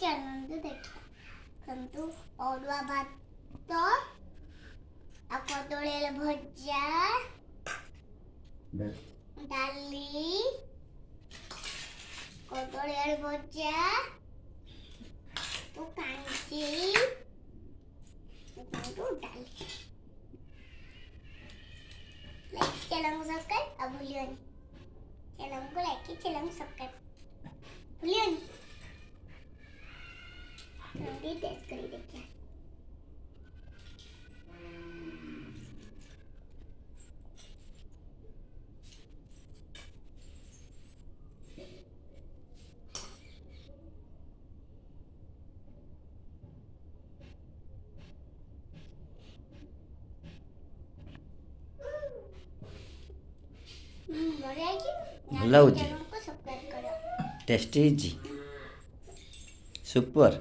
ଚାଲନ୍ତୁ ଦେଖନ୍ତୁ ଅରୁଆ ଭାତ ଆଉ କଦଳୀ ଆଳୁ ଭଜା ଡାଲି କଦଳୀ ଆଳୁ ଭଜା तो कांची तो डाल लाइक चैनल को सब्सक्राइब अब भूलियो नहीं चैनल को लाइक की चैनल को सब्सक्राइब भूलियो नहीं तो टेस्ट करी देखिए ଭଲ ହେଉଛି ଟେଷ୍ଟି ହେଇଛି ସୁପର।